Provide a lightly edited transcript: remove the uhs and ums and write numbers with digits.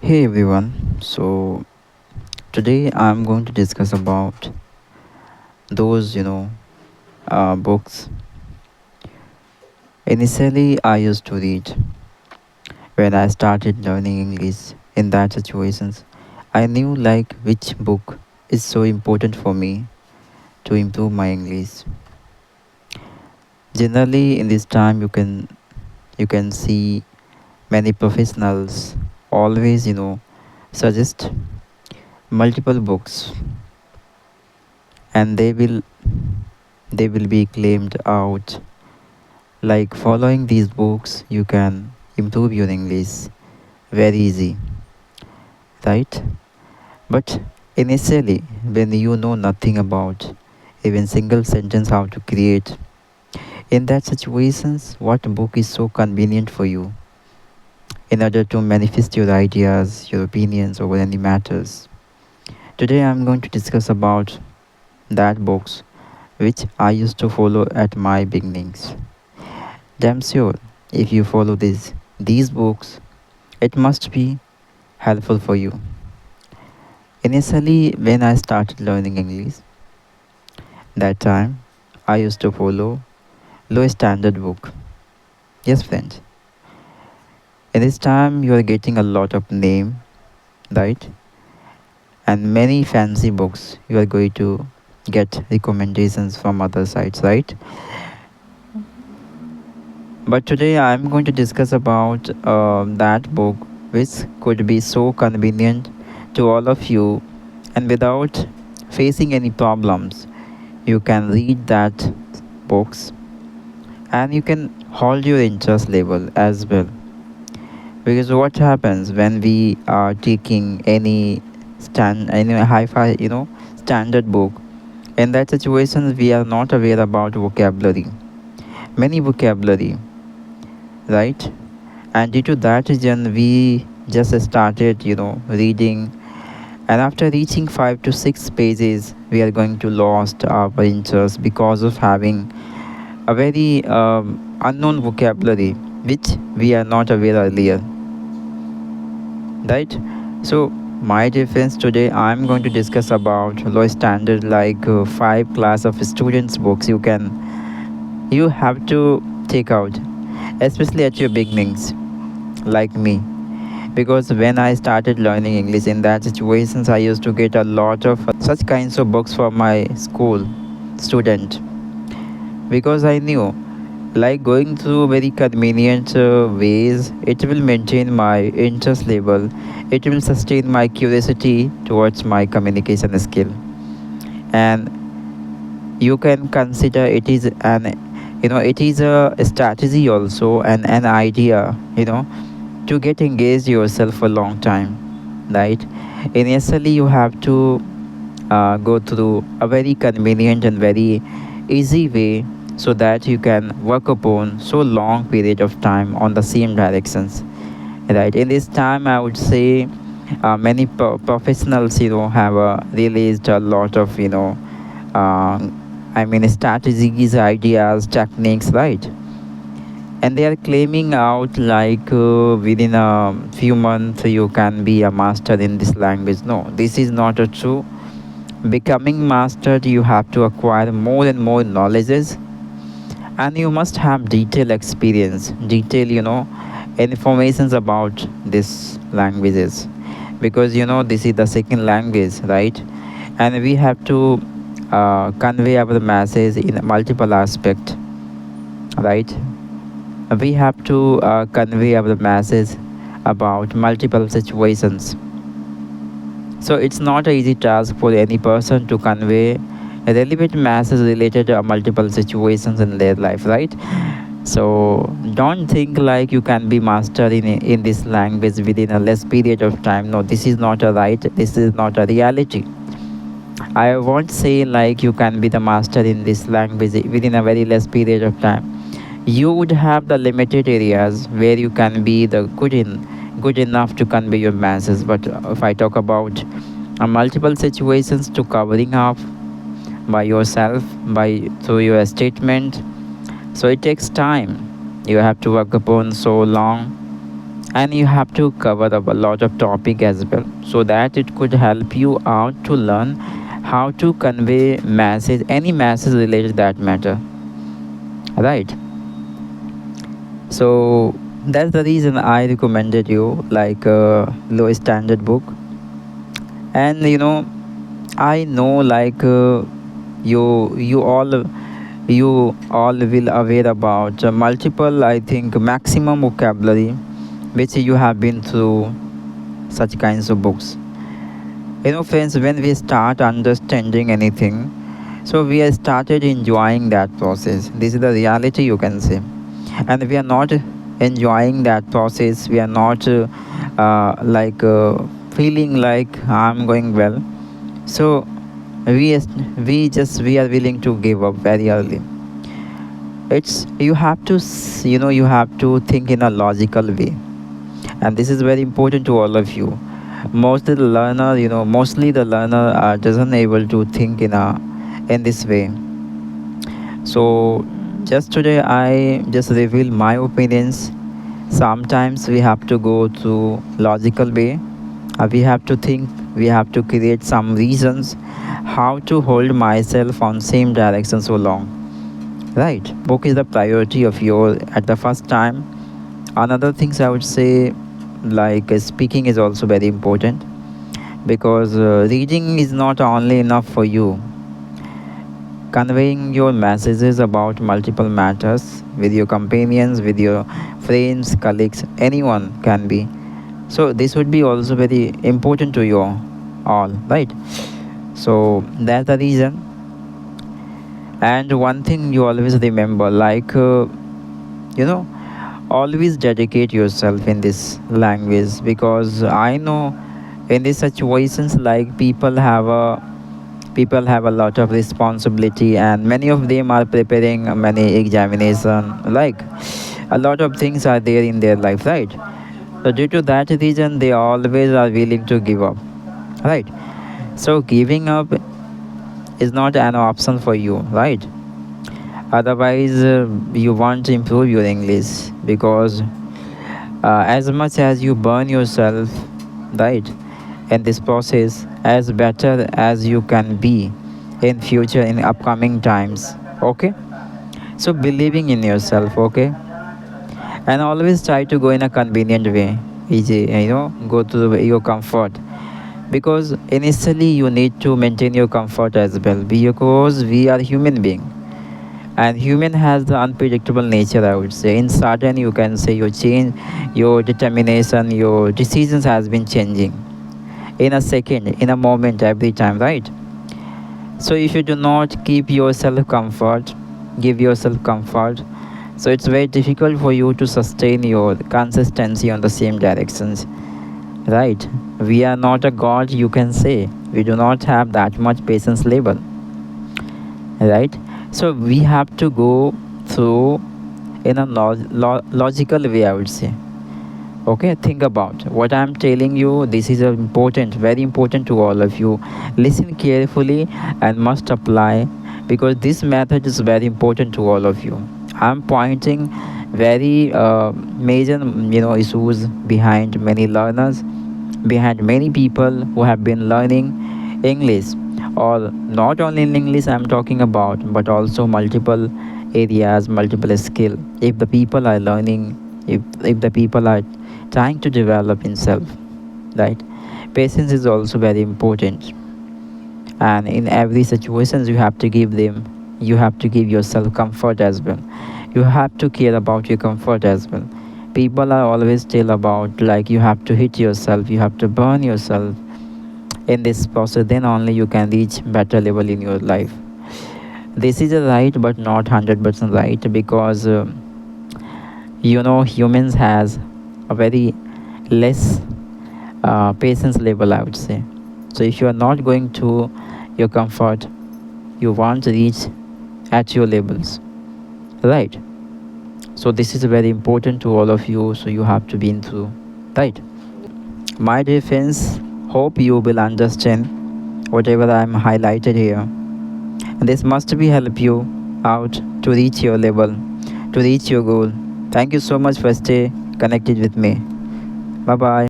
Hey everyone, so today I'm going to discuss about those books. Initially, I used to read when I started learning English. In that situations, I knew like which book is so important for me to improve my English. Generally, in this time, you can see many professionals always suggest multiple books, and they will be claimed out. Like following these books, you can improve your English very easy, right? But initially, when you know nothing about even single sentence how to create, in that situations, what book is so convenient for you in order to manifest your ideas, your opinions over any matters? Today, I'm going to discuss about that books which I used to follow at my beginnings. Damn sure, if you follow these books, it must be helpful for you. Initially, when I started learning English, that time I used to follow low standard book. Yes, friends. In this time, you are getting a lot of name, right? And many fancy books. You are going to get recommendations from other sites, right? But today, I am going to discuss about that book, which could be so convenient to all of you, and without facing any problems, you can read that books and you can hold your interest level as well, because what happens when we are taking any high-fi standard book, in that situation we are not aware about vocabulary, many vocabulary, right? And due to that reason we just started reading, and after reaching 5 to 6 pages we are going to lost our interest because of having a very unknown vocabulary which we are not aware earlier, right? So my dear friends, today I'm going to discuss about low standard, like five class of students books you have to take out, especially at your beginnings, like me. Because when I started learning English, in that situations I used to get a lot of such kinds of books for my school student, because I knew like going through very convenient ways, it will maintain my interest level, it will sustain my curiosity towards my communication skill. And you can consider it is a strategy also, and an idea to get engaged yourself for a long time, right? Initially you have to go through a very convenient and very easy way, so that you can work upon so long period of time on the same directions, right? In this time I would say many professionals have released a lot of uh, strategies, ideas, techniques, right? And they are claiming out like within a few months you can be a master in this language. No, this is not a true. Becoming mastered, you have to acquire more and more knowledges, and you must have detailed experience, detailed informations about these languages, because this is the second language, right? And we have to convey our message in multiple aspect, right? We have to convey our message about multiple situations. So it's not an easy task for any person to convey a relevant message related to multiple situations in their life, right? So don't think like you can be master in this language within a less period of time. No, this is not a right. This is not a reality. I won't say like you can be the master in this language within a very less period of time. You would have the limited areas where you can be the good enough to convey your message. But if I talk about multiple situations to covering up by yourself, by through your statement, so it takes time. You have to work upon so long, and you have to cover up a lot of topic as well, so that it could help you out to learn how to convey message, any message related to that matter, right? So that's the reason I recommended you like a low standard book. And I know like you you all will aware about multiple, I think maximum vocabulary which you have been through such kinds of books. Friends, when we start understanding anything, so we have started enjoying that process. This is the reality, you can say. And we are not enjoying that process. We are not like feeling like I'm going well. So we are willing to give up very early. It's you have to you have to think in a logical way, and this is very important to all of you. Mostly the learner doesn't able to think in this way. So just today I just reveal my opinions. Sometimes we have to go through logical way. We have to think, we have to create some reasons how to hold myself on same direction so long, right? Book is the priority of your at the first time. Another things I would say, like speaking is also very important, because reading is not only enough for you. Conveying your messages about multiple matters with your companions, with your friends, colleagues, anyone can be. So this would be also very important to you all, right? So that's the reason. And one thing you always remember, like you know always dedicate yourself in this language, because I know in these situations, like people have a lot of responsibility, and many of them are preparing many examination, like a lot of things are there in their life, right? So due to that reason, they always are willing to give up, right? So giving up is not an option for you, right? Otherwise you want to improve your English, because as much as you burn yourself, right, in this process, as better as you can be in future, in upcoming times, okay? So believing in yourself, okay? And always try to go in a convenient way, easy, go to your comfort, because initially you need to maintain your comfort as well, because we are human being, and human has the unpredictable nature, I would say. In sudden, you can say your change, your determination, your decisions has been changing in a second, in a moment, every time, right? So if you do not keep yourself comfort, give yourself comfort, so it's very difficult for you to sustain your consistency on the same directions, right? We are not a god, you can say. We do not have that much patience level, right? So we have to go through in a logical way, I would say. Okay, think about what I'm telling you. This is important, very important to all of you. Listen carefully and must apply, because this method is very important to all of you. I'm pointing very major issues behind many learners, behind many people who have been learning English, or not only in English I'm talking about, but also multiple areas, multiple skill. If the people are learning, if the people are trying to develop himself, right? Patience is also very important, and in every situations you have to give yourself comfort as well. You have to care about your comfort as well. People are always tell about, like, you have to hit yourself, you have to burn yourself in this process, then only you can reach better level in your life. This is a right, but not 100% right, because humans has a very less patience level, I would say. So if you are not going to your comfort, you won't reach at your levels, right? So this is very important to all of you, so you have to be through, right? My dear friends, hope you will understand whatever I'm highlighted here, and this must be help you out to reach your level, to reach your goal. Thank you so much for stay connected with me. Bye bye.